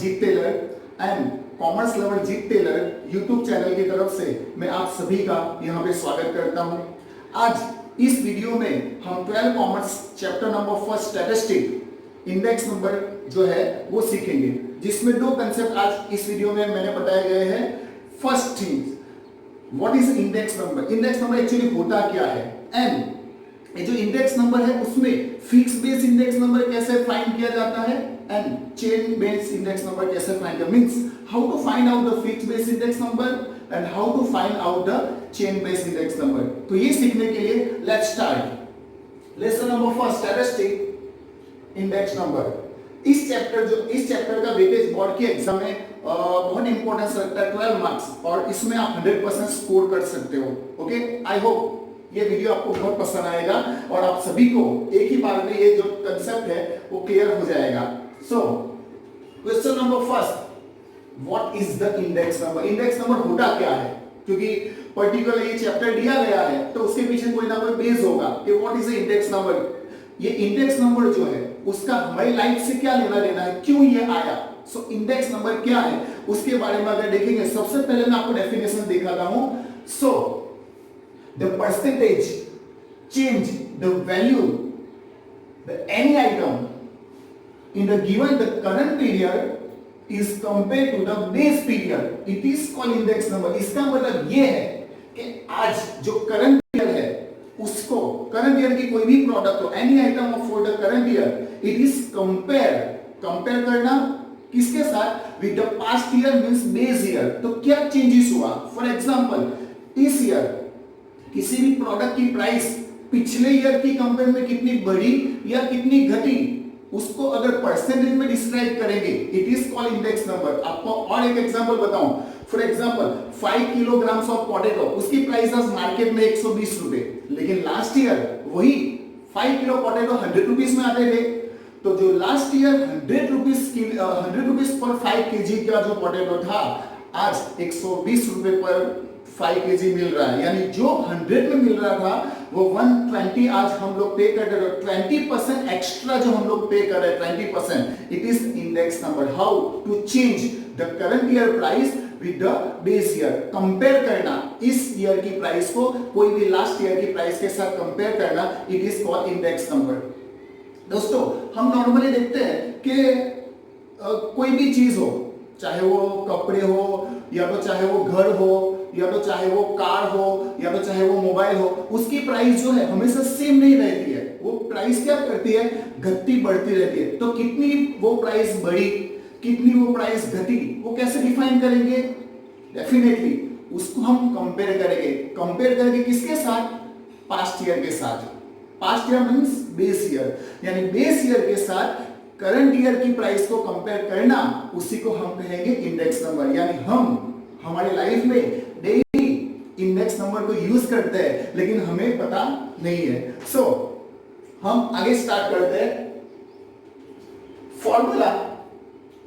Jeet Tailor and commerce lover Jeet Tailor YouTube channel की तरफ से मैं आप सभी का यहाँ पे स्वागत करता हूँ। आज इस वीडियो में हम 12 commerce chapter number 1 statistic index number जो है वो सीखेंगे, जिसमें दो कंसेप्ट आज इस वीडियो में मैंने बताए गए हैं। First thing, what is index number. Index number actually होता क्या है, एंड ये जो इंडेक्स नंबर है उसमें फिक्स बेस इंडेक्स नंबर कैसे फाइंड किया जाता है and chain base index number कैसे फाइंड किया, means how to find out the fix base index number and how to find out the chain base index number. तो ये सीखने के लिए let's start lesson number 1 statistic index number. इस chapter का weightage board के exam में बहुत इंपॉर्टेंस रखता है, 12 मार्क्स, और इसमें आप 100% स्कोर कर सकते हो। ओके, आई होप ये वीडियो आपको बहुत पसंद आएगा और आप सभी को एक ही बार में ये जो कंसेप्ट है वो क्लियर हो जाएगा। So question number first, what is the index number. Index number होता क्या है, क्योंकि पर्टिकुलर ये चैप्टर दिया गया है तो उसके पीछे कोई ना कोई बेस होगा कि what is the index number. ये इंडेक्स नंबर जो है उसका हमारी लाइफ से क्या लेना देना है, क्यों ये आया। सो इंडेक्स नंबर क्या है उसके बारे में अगर देखेंगे, सबसे पहले मैं आपको डेफिनेशन दिखाता हूं। सो the percentage change the value the any item in the given the current period is compared to the base period, it is called index number। इसका मतलब ये है कि आज जो करंट ईयर है उसको, करंट ईयर की कोई भी प्रोडक्ट हो, any item of for the current year, it is compare करना किसके साथ, with the past year means base year. तो क्या चेंजेस हुआ, फॉर एग्जांपल इस ईयर किसी भी प्रोडक्ट की प्राइस पिछले ईयर की कंपेयर में कितनी बढ़ी या कितनी घटी, उसको अगर परसेंटेज में डिस्क्राइब करेंगे, it is called index number. आपको और एक एग्जांपल बताऊं, for example 5 kilograms of potato, उसकी प्राइस आज मार्केट में 120 रुपए, लेकिन लास्ट ईयर वही 5 किलो पोटैटो 100 रुपीस में आते थे। तो जो लास्ट ईयर 100 रुपीस पर 5 केजी का जो पोटैटो था, आज 120 रुपए पर 5 केजी मिल रहा है, यानी जो 100 में मिल रहा था वो 120 आज हम लोग पे कर रहे हैं। 20% एक्स्ट्रा जो हम लोग पे कर रहे हैं, 20%, it is index number. How to change the current year price with the base year, compare करना इस ईयर की प्राइस को कोई भी लास्ट ईयर की प्राइस के साथ कंपेयर करना, it is called index number. दोस्तों, हम नॉर्मली देखते हैं कि कोई भी चीज हो, चाहे वो कपड़े हो, या तो चाहे वो घर हो, या तो चाहे वो कार हो, या तो चाहे वो मोबाइल हो, उसकी प्राइस जो है हमेशा सेम नहीं रहती है। वो प्राइस क्या करती है, घटती बढ़ती रहती है। तो कितनी वो प्राइस बढ़ी, कितनी वो प्राइस घटी, वो कैसे डिफाइन करेंगे, डेफिनेटली उसको हम कंपेयर करेंगे किसके साथ, पास्ट ईयर के साथ। Past year means base year, यानी बेस ईयर के साथ करंट ईयर की प्राइस को कंपेयर करना, उसी को हम कहेंगे इंडेक्स नंबर। यानी हम हमारी लाइफ में डेली इंडेक्स नंबर को यूज करते हैं, लेकिन हमें पता नहीं है। सो हम आगे स्टार्ट करते हैं। Formula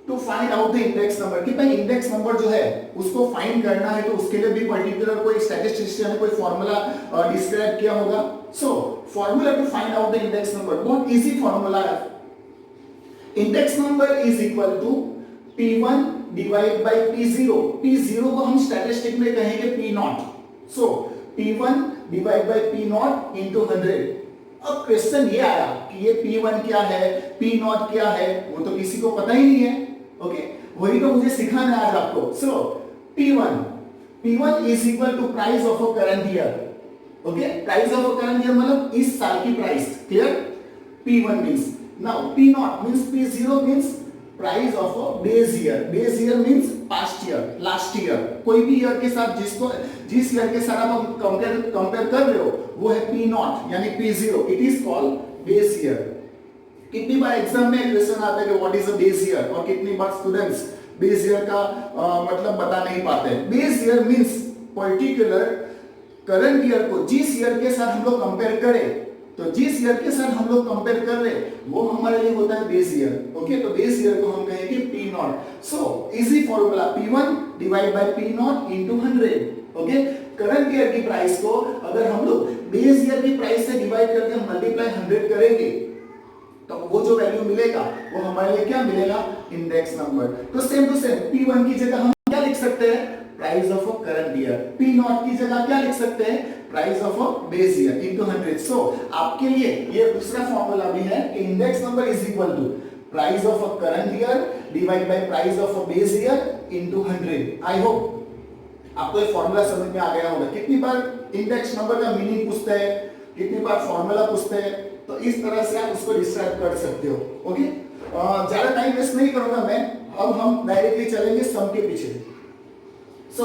to find out the index number, कि भाई इंडेक्स नंबर जो है उसको फाइंड करना है तो उसके लिए भी पर्टिकुलर कोई स्टैटिस्टिशियन ने कोई फॉर्मूला डिस्क्राइब किया होगा। So formula to find out the index number, बहुत इजी फॉर्मूला है। Index number is equal to P1 divide by P0। P0 को हम स्टैटिस्टिक में कहेंगे P0। So P1 divide by P0 into 100। अब क्वेश्चन ये आया कि ये P1 क्या है, P0 क्या है, वो तो किसी को पता ही नहीं है। ओके, वही तो मुझे सिखाना है आज आपको। So P1 is equal to price of a current year. Okay, price of a current year मतलब इस साल की price, clear. P1 means, now P0 means, P0 means price of a base year. Base year means past year, last year, कोई भी year के साथ जिस year के साथ आप कंपेयर कर रहे हो वो है P0 यानी P0, it is called base year. कितनी बार एग्जाम में क्वेश्चन आता है कि what is a base year, और कितनी बार स्टूडेंट्स बेस ईयर का मतलब बता नहीं पाते हैं। Base year means particular current year को जिस ईयर के साथ हम लोग कंपेयर करें, तो जिस ईयर के साथ हम लोग कंपेयर कर रहे हैं वो हमारे लिए होता है बेस ईयर। ओके, तो बेस ईयर को हम कहेंगे P0। So easy formula, P1 divide by P0 into 100। Okay, current year की प्राइस को अगर हम लोग बेस ईयर की प्राइस से डिवाइड करके मल्टीप्लाई 100 करेंगे तो वो जो वैल्यू मिलेगा वो हमारे लिए क्या मिलेगा, इंडेक्स नंबर। तो सेम टू सेम P1 की जगह हम क्या लिख सकते हैं, price of a current year. P0 की जगह क्या लिख सकते हैं, price of a base year into 100। So आपके लिए ये दूसरा फॉर्मूला भी है कि index number is equal to price of a current year divide by price of a base year into 100। I hope आपको ये फॉर्मूला समझ में आ गया होगा। कितनी बार इंडेक्स नंबर का मीनिंग पूछते हैं, कितनी बार फॉर्मूला पूछते हैं, तो इस तरह से आप उसको डिस्क्राइब कर सकते हो। ओके, ज्यादा टाइम वेस्ट नहीं करूंगा मैं, अब हम डायरेक्टली चलेंगे सम के पीछे। सो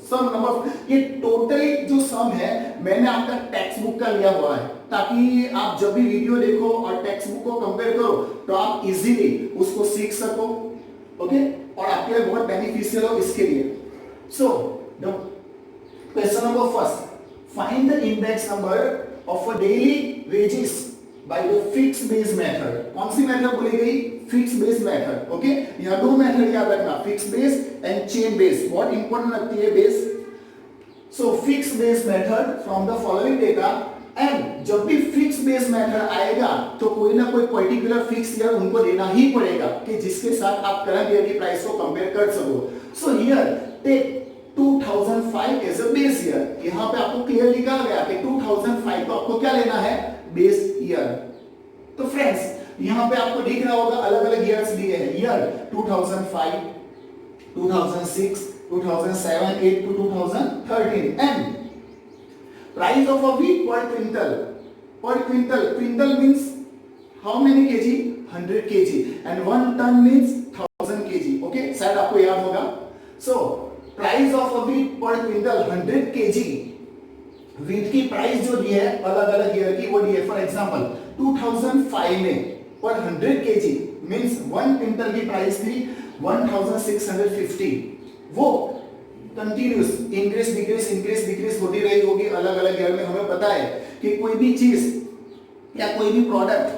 सम नंबर, ये टोटली जो सम है मैंने आपका टेक्स्ट बुक का लिया हुआ है, ताकि आप जब भी वीडियो देखो और टेक्स्ट बुक को कंपेयर करो तो आप इजीली उसको सीख सको। ओके, और आपके लिए बहुत बेनिफिशियल हो इसके लिए। सो question number first, find the index number of a daily wages by the fixed base method। कौन सी मेथड बोली गई, फिक्स बेस मेथड। ओके, यहाँ दो मेथड याद रखना, fix base and chain base, बहुत इंपॉर्टेंट लगती है base. So fix base method from the following data, and जब भी फिक्स बेस मेथड आएगा तो कोई ना कोई पर्टिकुलर फिक्स ईयर उनको देना ही पड़ेगा कि जिसके साथ आप करंट ईयर की प्राइस को कंपेयर कर सको। So here take 2005 as a base year. यहां पे आपको क्लियर लिखा गया कि 2005 को आपको क्या लेना है, बेस ईयर। तो फ्रेंड्स यहां पे आपको दिख रहा होगा अलग अलग ईयर्स दिए हैं, year 2005, 2006, 2007, 8 to 2013, and price of a wheat per quintal. Per quintal, quintal means how many KG, 100 KG, and 1 ton means 1000 KG. Okay, शायद आपको याद होगा। So price of a wheat per quintal 100 KG. Wheat की price जो दी है अलग अलग ईयर की वो दी है। फॉर एग्जांपल 2005 में पर 100 केजी मींस 1 क्विंटल की प्राइस थी 1650। वो कंटिन्यूस इंक्रीज डिक्रीज होती रही होगी अलग अलग ईयर में। हमें पता है कि कोई भी चीज या कोई भी प्रोडक्ट,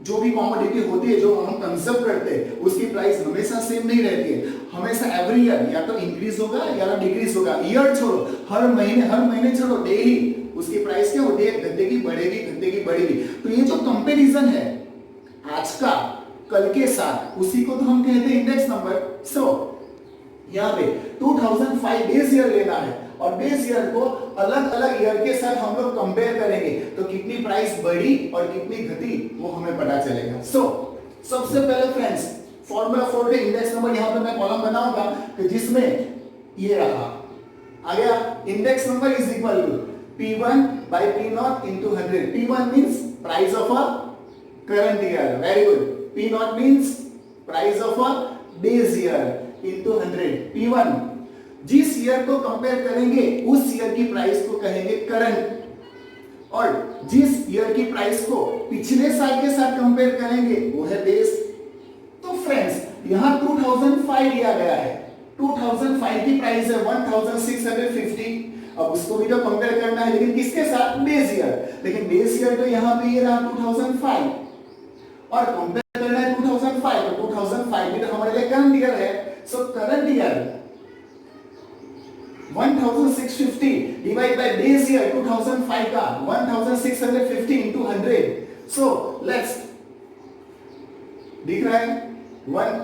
जो भी कॉमोडिटी होती है जो हम कंज्यूम करते हैं, उसकी प्राइस हमेशा सेम नहीं रहती है। हमेशा एवरी ईयर या तो इंक्रीज होगा या तो डिक्रीज होगा। ईयर छोड़ो, हर महीने छोड़ो, डेली उसकी प्राइस क्या होती है, गद्दे की बढ़ेगी। तो ये जो कंपैरिजन है आज का कल के साथ, उसी को तो हम कहते हैं इंडेक्स नंबर। सो यहाँ पे 2005 बेस ईयर लेना है और बेस ईयर को अलग अलग ईयर के साथ हम लोग कंपेयर करेंगे तो कितनी प्राइस बढ़ी और कितनी घटी वो हमें पता चलेगा। सो सबसे पहले friends formula for the index number, यहाँ पे मैं कॉलम बनाऊंगा कि जिसमें ये रहा आ गया, index number is equal to P1 by P0 into 100। P1 means price of a current year, very good। P0 means price of a base year into 100। P1 जिस ईयर को कंपेयर करेंगे उस ईयर की प्राइस को कहेंगे current, और जिस year की प्राइस को पिछले साल के साथ कंपेयर करेंगे वो है बेस। तो फ्रेंड्स यहां 2005 दिया गया है, 2005 की प्राइस है 1650। अब उसको भी तो कंपेयर करना है, लेकिन किसके साथ, बेस ईयर। लेकिन बेस ईयर तो यहां पे ये रहा 2005 और कंपेयर करना है 2005, तो 2005 भी तो हमारे लिए करंट ईयर है। सो current year 1650 divide by base year 2005 का 1650 into 100। सो लेट्स, दिख रहा है,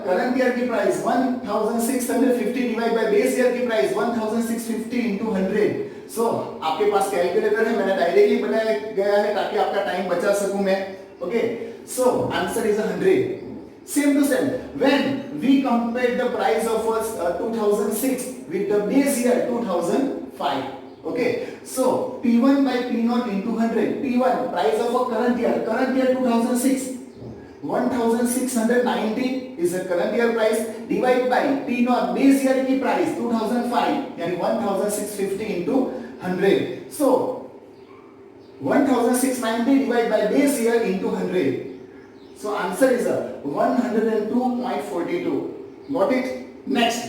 करंट ईयर की price 1650 divide by base year की प्राइस 1650 into 100। सो आपके पास कैलकुलेटर है, मैंने डायरेक्टली बनाया गया है ताकि आपका टाइम बचा सकूं मैं। Okay, so answer is 100। Same to same, when we compared the price of 2006 with the base year 2005, okay, so P1 by P0 into 100, P1 price of a current year 2006, 1690 is a current year price, divide by P0 base year की price 2005 यानी 1650 into 100, so 1690 divide by base year into 100, so answer is 102.42. Got it? Next,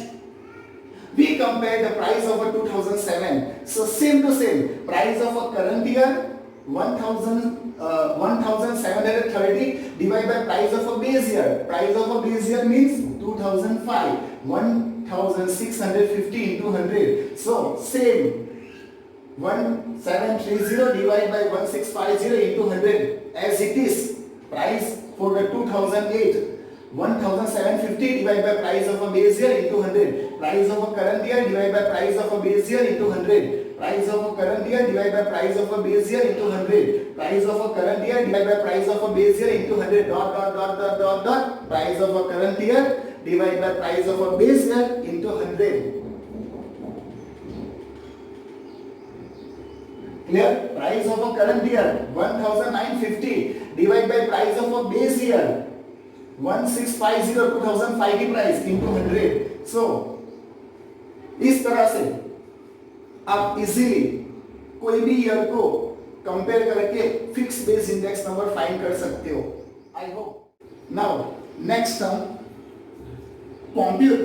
we compare the price of a 2007. So same to same, price of a current year 1730 divided by price of a base year. Price of a base year means 2005, 1650 into 100. So same, 1730 divided by 1650 into 100 as it is. Price for the 2008, 1750 divided by price of a base year into 100. Price of a current year divided by price of a base year into 100. Price of a current year divided by price of a base year into 100. Price of a current year divided by price of a base year into 100. Dot dot dot dot dot dot. Price of a current year divided by price of a base year into 100. Clear? Price of a current year 1950 divided by price of a base year 1650 2005 की price into 100. So इस तरह से आप easily कोई भी year को compare करके fix base index number find कर सकते हो. I hope. Now next term, compute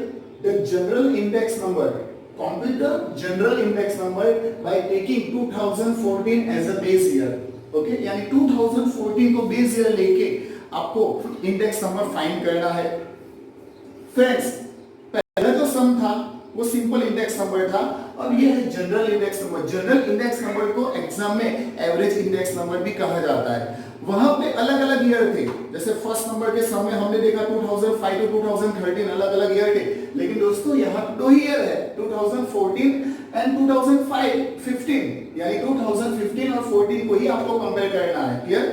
the general index number. Compute the general index number by taking 2014 as a base year. Okay, यानी 2014 को बेस ईयर लेके आपको index number find करना है. Friends, पहला जो सम था वो सिंपल इंडेक्स नंबर था, और ये है general index number. General index number को एग्जाम में एवरेज इंडेक्स नंबर भी कहा जाता है. वहां पे अलग अलग ईयर थे. जैसे फर्स्ट नंबर के समय हमने देखा 2005 टू 2013 अलग अलग ईयर थे. लेकिन दोस्तों यहाँ दो ही ईयर है, 2014 एंड 2015, यानी 2015 और 14 को ही आपको कंपेयर करना है. क्लियर?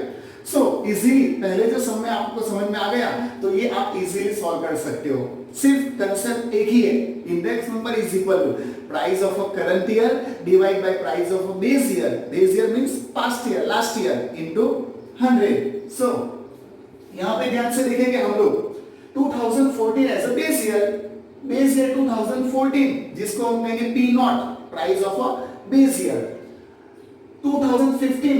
सो इजीली पहले जो समय आपको समझ में आ गया तो ये आप इजीली सॉल्व कर सकते हो. सिर्फ कंसेप्ट एक ही है. Index number is equal to price of a current year divide by price of a base year. Base year means past year, last year, into 100. So यहां पे ध्यान से देखेंगे हम लोग 2014 as a base year. Base year 2014 जिसको हम कहेंगे P naught, price of a base year. 2015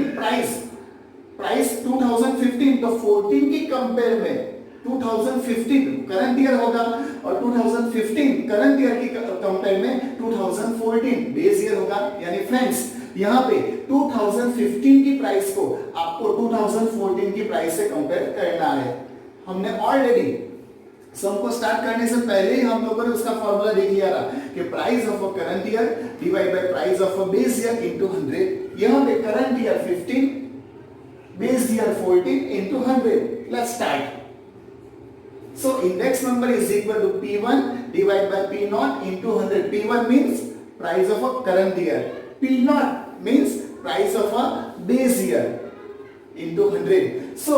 price 2015, तो 14 की कंपेयर में 2015 करंट ईयर होगा, और 2015 करंट ईयर की कंपेयर में 2014 बेस ईयर होगा. यानी फ्रेंड्स यहाँ पे 2015 की प्राइस को आपको 2014 की प्राइस से कंपेयर करना है. हमने ऑलरेडी सम को स्टार्ट करने से पहले ही हम लोगों ने उसका फॉर्मूला देख लिया था कि price of a current year divide by price of a base year into 100. यहाँ पे current year 15, base year 14 into 100. Let's start. So index number is equal to P1 divided by P0 into 100. P1 means price of a current year. P0 means price of a base year into 100. So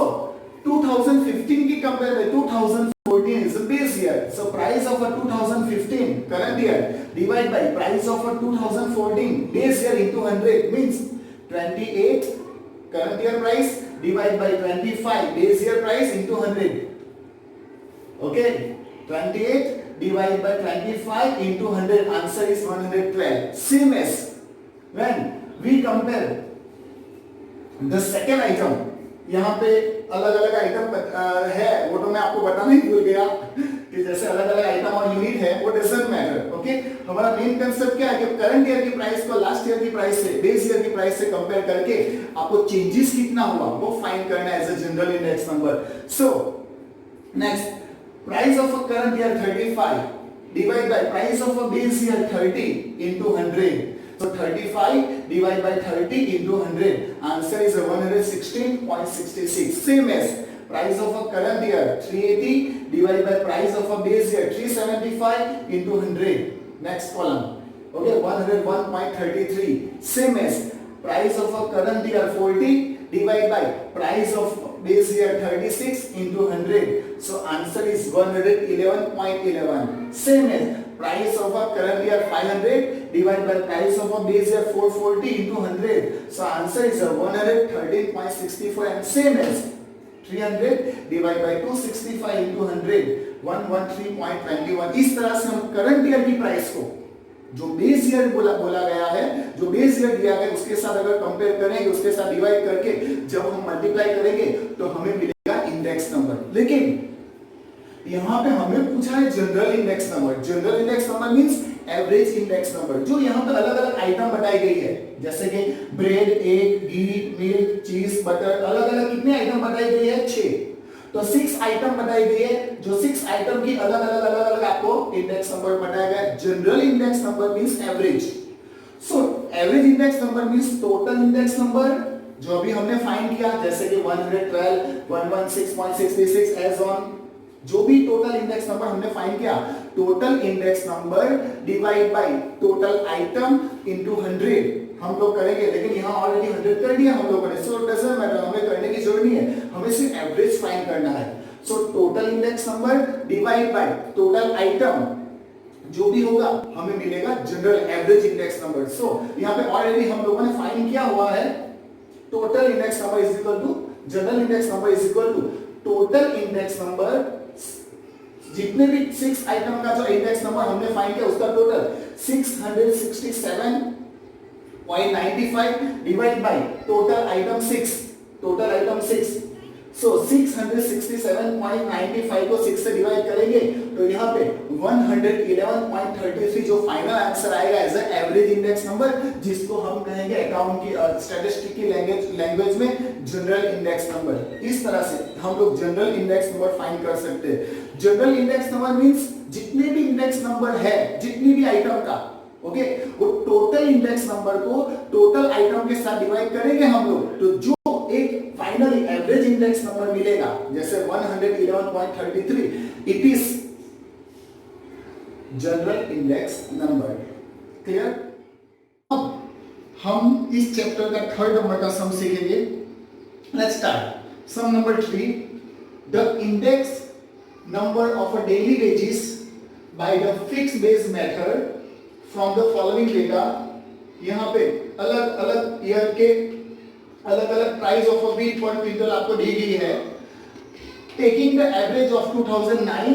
2015 की compare में 2014 is a base year. So price of a 2015 current year divided by price of a 2014 base year into 100 means 28 current year price divided by 25 base year price into 100. Okay, 28 divided by 25 into 100, answer is 112. Same as when we compare the second item. यहाँ पे अलग अलग item है, वो तो मैं आपको बताना ही भूल गया कि जैसे अलग अलग आइटम और यूनिट है, वो डजंट मैटर. ओके, हमारा मेन कंसेप्ट क्या है कि करंट ईयर की प्राइस को लास्ट ईयर की प्राइस से, बेस ईयर की प्राइस से कंपेयर करके आपको चेंजेस कितना हुआ वो फाइंड करना है as a general index number. So next, price of a current year 35 divide by price of a base year 30 into 100. So 35 divided by 30 into 100. Answer is 116.66. Same as price of a current year 380 divided by price of a base year 375 into 100. Next column. Okay, 101.33. Same as price of a current year 40 divided by price of base year 36 into 100. So answer is 111.11. Same as price of a current year 500 divided by price of a base year 440 into 100. So answer is 113.64, and same as 300 divided by 265 into 100, 113.21. इस तरह से हम current year की price को जो base year बोला गया है, जो बेस ईयर दिया गया उसके साथ अगर कंपेयर करेंगे, उसके साथ डिवाइड करके जब हम मल्टीप्लाई करेंगे तो हमें मिलेगा इंडेक्स नंबर. लेकिन यहाँ पे हमें पूछा है general index number. General index number means average index number. जो यहाँ पे अलग अलग आइटम बताई गई है, जैसे कि ब्रेड, एग, घी, मिल्क, चीज, बटर, अलग अलग कितने आइटम बताई गई है? 6. तो 6 आइटम बताई गई है. जो 6 आइटम की अलग अलग आपको इंडेक्स नंबर बताया गया. General index number means average. So average index number means total index number जो अभी हमने फाइंड किया, जैसे कि 112, 116.66 एज ऑन, जो भी टोटल इंडेक्स नंबर हमने फाइंड किया, total index number divide by total item into 100 हम लोग करेंगे, लेकिन यहाँ ऑलरेडी 100 कर दिया हम लोगों ने, सो डजंट मैटर, हमें करने की जरूरत नहीं है, हमें सिर्फ एवरेज फाइंड करना है। So total index number divide by total item, जो भी होगा हमें मिलेगा जनरल एवरेज इंडेक्स नंबर। सो यहाँ पे ऑलरेडी हम लोगों ने फाइंड किया हुआ है, total index number is equal to general index number is equal to total index number, जितने भी 6 आइटम का जो इंडेक्स नंबर हमने फाइंड किया उसका total 667.95 divide by total item 6, total item 6। सो 667.95 को 6 से डिवाइड करेंगे तो यहाँ पे 111.33 जो फाइनल आंसर आएगा as a average index number, जिसको हम कहेंगे अकाउंट की स्टैटिस्टिक्स की लैंग्वेज में जनरल इंडेक्स नंबर। इस तरह से हम लोग जनरल इंडेक्स नंबर फाइंड कर सकते हैं। जनरल इंडेक्स नंबर मींस जितने भी इंडेक्स नंबर है, जितनी भी आइटम का, ओके, वो टोटल इंडेक्स नंबर को टोटल आइटम के साथ डिवाइड करेंगे हम लोग, तो जो एक फाइनली एवरेज इंडेक्स नंबर मिलेगा, जैसे 111.33, it is general index number. Clear? अब हम इस चैप्टर का 3rd नंबर का सम सीखेंगे। Let's start sum number 3, the index number of a daily wages by the fixed base method from the following data। यहाँ पे अलग अलग ईयर के अलग अलग price of a wheat per quintal आपको दी गई है, taking the average of 2009,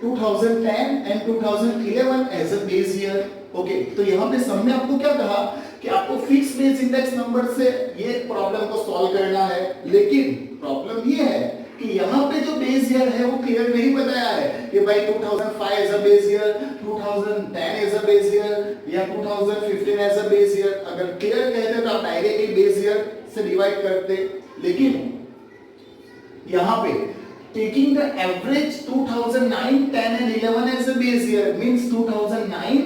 2010 and 2011 as a base year. Okay, तो यहाँ पे सम में आपको क्या कहा कि आपको फिक्स बेस इंडेक्स नंबर से ये प्रॉब्लम को सॉल्व करना है, लेकिन प्रॉब्लम ये है कि यहाँ पे जो बेस ईयर है वो क्लियर नहीं बताया है कि भाई 2005 as a base year, 2010 as a base year या 2015 एज अ बेस ईयर। अगर क्लियर कहते तो आप डायरेक्टली बेस ईयर से डिवाइड करते, लेकिन यहाँ पे taking the average 2009, 10 and 11 as a base year means 2009,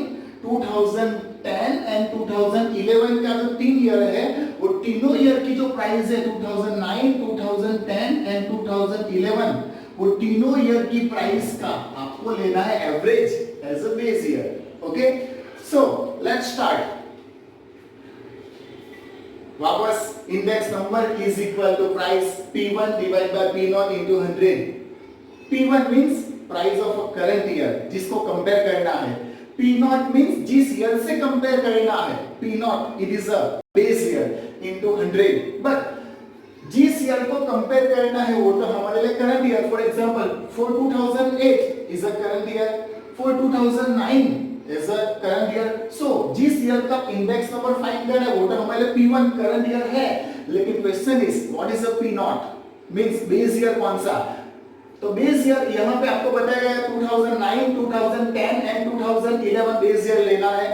2010 and 2011 का जो 3 ईयर है, वो तीनों ईयर की जो प्राइस है 2009, 2010 एंड 2011, वो तीनों ईयर की प्राइस का आपको लेना है average as a base year. Okay, so let's start. वापस index number is equal to price P1 divide by P0 into 100। P1 means price of a current year जिसको कंपेयर करना है, P0 मींस जिस year से compare करना है, P0 it is a base year into 100। But जिस year को compare करना है वो तो हमारे लिए current year, for example for 2008 is a current year, for 2009 is a current year. So जिस ईयर का इंडेक्स नंबर फाइंड करना है वो तो हमारे लिए P1 करंट ईयर है, लेकिन question is what is a P0 means base year कौन सा। तो बेस ईयर यहाँ पे आपको बताया गया 2009, 2010 एंड 2011 बेस ईयर लेना है।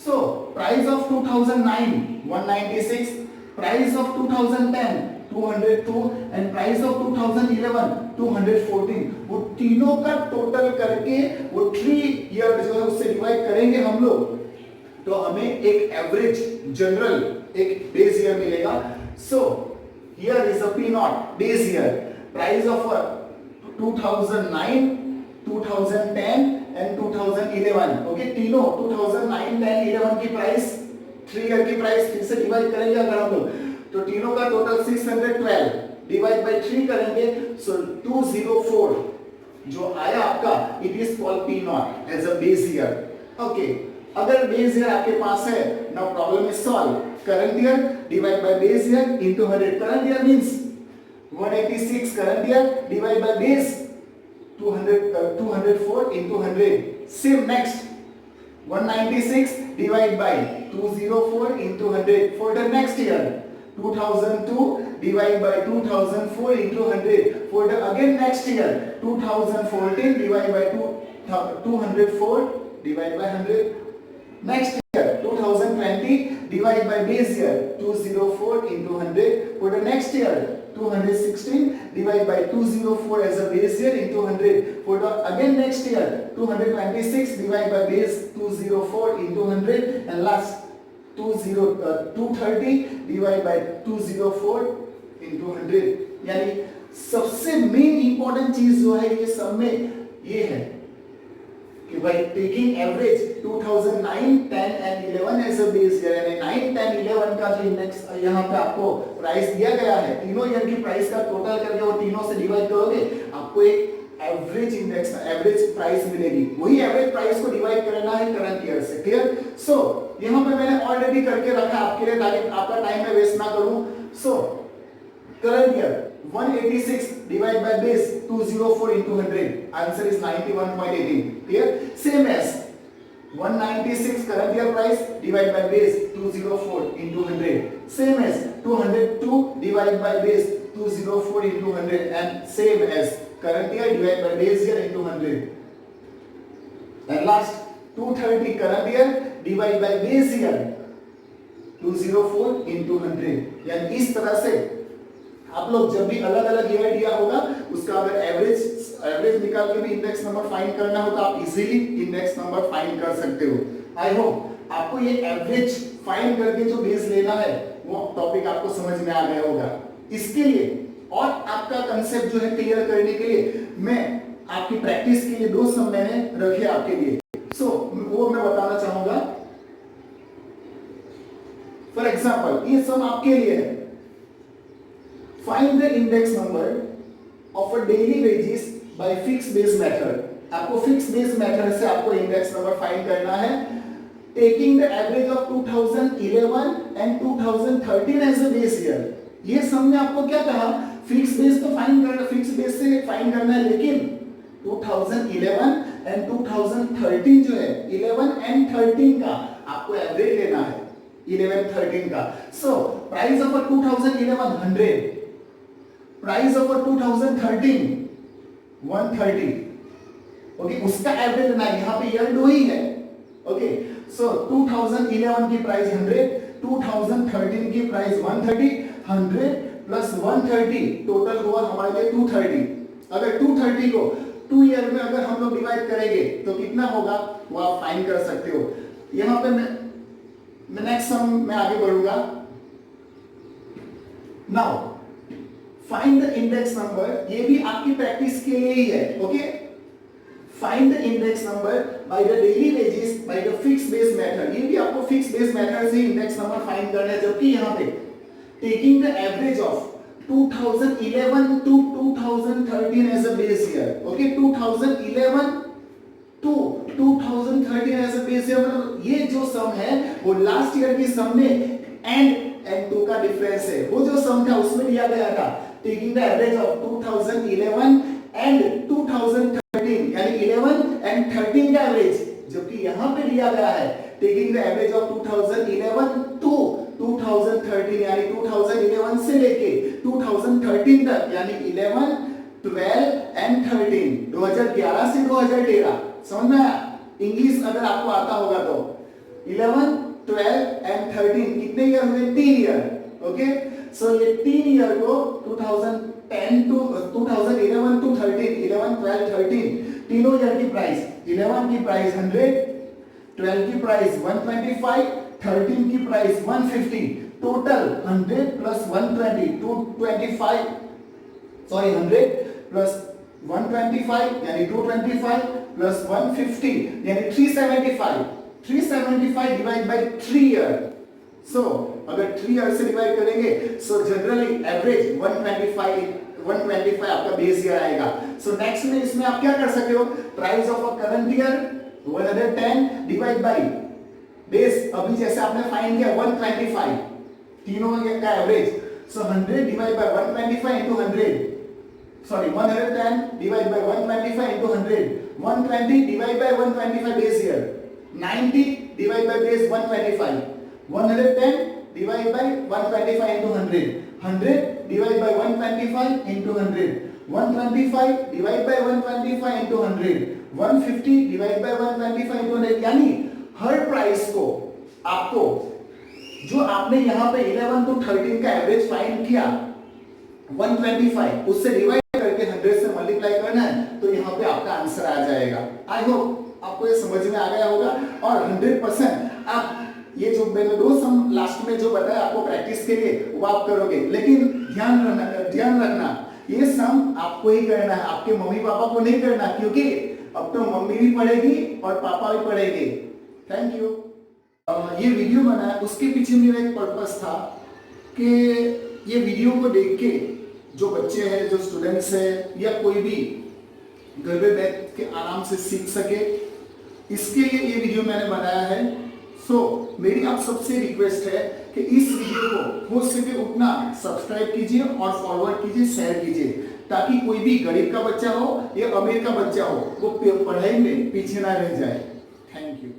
सो price of 2009 196, price of 2010 202 and price of 2011 214। वो तीनों का टोटल करके वो 3 ईयर जो है उससे डिवाइड करेंगे हम लोग, तो हमें एक एवरेज जनरल एक बेस ईयर मिलेगा। So here is a P0 base year, price of 2009, 2010 and 2011। Okay, तीनों 2009, 10, 11 की प्राइस 3 ईयर की प्राइस फिर से डिवाइड करेंगे अगर हम लोग, तो तीनों का टोटल 612 डिवाइड बाय 3 करेंगे, सो 204 जो आया आपका, it is called P0 as a base year. Okay, अगर बेस ईयर आपके पास है, now problem is solve. Current year divide by base year into 100। Current year means 186 current year divide by base 204 into 100. Same next 196 divide by 204 into 100 for the next year. 2002 divide by 2004 into 100 for the again next year. 2014 divide by 204 divide by 100. Next year 2020 divide by base year 204 into 100 for the next year. 216 divide by 204 as a base year into 100 for the again next year. 226 divide by base 204 into 100 and last 230 divide by 204 into 100। यानी सबसे main important चीज जो है ये सब में ये है कि भाई taking average 2009, 10 and 11 as a base year, यानी 9, 10, 11 का जो इंडेक्स यहाँ पे आपको प्राइस दिया गया है, तीनों ईयर की प्राइस का टोटल करके वो तीनों से डिवाइड करोगे, आपको एक एवरेज इंडेक्स, एवरेज प्राइस मिलेगी। वही एवरेज प्राइस को डिवाइड करना है करंट ईयर से। क्लियर? सो यहाँ पे मैंने ऑलरेडी करके रखा आपके लिए ताकि आपका टाइम में वेस्ट ना करूं। So current year 186 divide by base 204 into 100, answer is 91.18। Clear? Same as 196 current year price divide by base 204 into 100, same as 202 divide by base 204 into 100, and same as current year divide by base year into 100, and last 230 current year divide by base year 204 into 100। यानी इस तरह से आप लोग जब भी अलग अलग ईयर दिया होगा उसका अगर एवरेज निकाल के भी इंडेक्स नंबर फाइंड करना हो तो आप इजीली इंडेक्स नंबर फाइंड कर सकते हो। आई होप आपको ये एवरेज फाइंड करके जो बेस लेना है वो टॉपिक आपको समझ में आ गया होगा। इसके लिए और आपका कंसेप्ट जो है क्लियर करने के लिए मैं आपकी प्रैक्टिस के लिए 2 सम मैंने रखे आपके लिए। सो वो मैं बताना चाहूंगा। फॉर एग्जांपल ये सम आपके लिए है। Find the index number of a daily wages by fixed base method। आपको fixed base method से आपको index number find करना है, taking the average of 2011 and 2013 as a base year। ये सम में आपको क्या कहा, fixed base तो find करना, fixed base से find करना है, लेकिन 2011 and 2013 जो है 11 and 13 का आपको एवरेज लेना है, 11 13 का। So price of a 2011 100, price of 2013 130। Okay, उसका एवरेज लेना है, यहाँ पे ईयर 2 ही है। ओके, सो 2011 की प्राइस 100, 2013 की प्राइस 130, 100 प्लस 130 टोटल हुआ हमारे लिए 230। अगर 230 को 2 ईयर में अगर हम लोग डिवाइड करेंगे तो कितना होगा वो आप फाइंड कर सकते हो। यहाँ पे मैं नेक्स्ट सम में आगे बढ़ूंगा। Now find the index number, ये भी आपकी प्रैक्टिस के लिए ही है। Okay, find the index number by the daily wages by the fixed base method. ये भी आपको फिक्स्ड बेस मेथड से इंडेक्स नंबर फाइंड करना है, जबकि यहाँ पे taking the average of 2011 to 2013 as a base year. Okay, 2011 to 2013 as a base year, मतलब ये जो सम है वो लास्ट ईयर की सम में एंड 2 का डिफरेंस है। वो जो सम था उसमें दिया गया था taking the average of 2011 and 2013, यानी 11 एंड 13 का एवरेज, जबकि यहां पे दिया गया है taking the average of 2011 to 2013, यानी 2011 से लेके 2013 तक, यानी 11 12 एंड 13, 2011 से 2013। समझ में आया? इंग्लिश अगर आपको आता होगा तो 11 12 एंड 13 कितने ईयर हुए? 3 ईयर। ओके, सो ये 3 ईयर को 2010 टू 2011 टू 13, 11 12 13 तीनों ईयर की प्राइस, 11 की प्राइस 100, 12 की प्राइस 125, 13 की price 150, total 100 plus 120 225, sorry 100 plus 125 यानी 225 प्लस 150 यानी 375 डिवाइड बाय 3 ईयर। सो अगर 3 ईयर से डिवाइड करेंगे सो जनरली एवरेज 125 आपका बेस ईयर आएगा। सो नेक्स्ट में इसमें आप क्या कर सकते हो, price of a current year 110 divide by base, अभी जैसे आपने फाइंड किया 125 तीनों का average, so 100 divide by 125 into 100, sorry 110 divide by 125 into 100, 120 divide by 125 base year, 90 divide by base 125, 110 divide by 125 into 100, 100 divide by 125 into 100, 125 divide by 125 into 100, 150 divide by 125 into 100। यानी हर price को आपको जो आपने यहाँ पे 11 to 13 का एवरेज फाइंड किया 125 उससे डिवाइड करके 100 से मल्टीप्लाई करना है, तो यहाँ पे आपका आंसर आ जाएगा। आई होप आपको ये समझ में आ गया होगा और 100% आप ये जो मैंने दो सम लास्ट में जो बताया आपको प्रैक्टिस के लिए वो आप करोगे, लेकिन ध्यान रखना ये सम आपको ही करना है, आपके मम्मी पापा को नहीं करना, क्योंकि अब तो मम्मी भी पढ़ेगी और पापा भी पढ़ेंगे। Thank you. ये वीडियो बनाया उसके पीछे मेरा एक पर्पस था कि ये वीडियो को देख के जो बच्चे हैं, जो स्टूडेंट्स हैं या कोई भी घर में बैठ के आराम से सीख सके, इसके लिए ये वीडियो मैंने बनाया है। मेरी आप सबसे रिक्वेस्ट है कि इस वीडियो को हो सके उतना सब्सक्राइब कीजिए और फॉरवर्ड कीजिए, शेयर कीजिए, ताकि कोई भी गरीब का बच्चा हो या अमीर का बच्चा हो वो पढ़ाई में पीछे ना रह जाए। Thank you.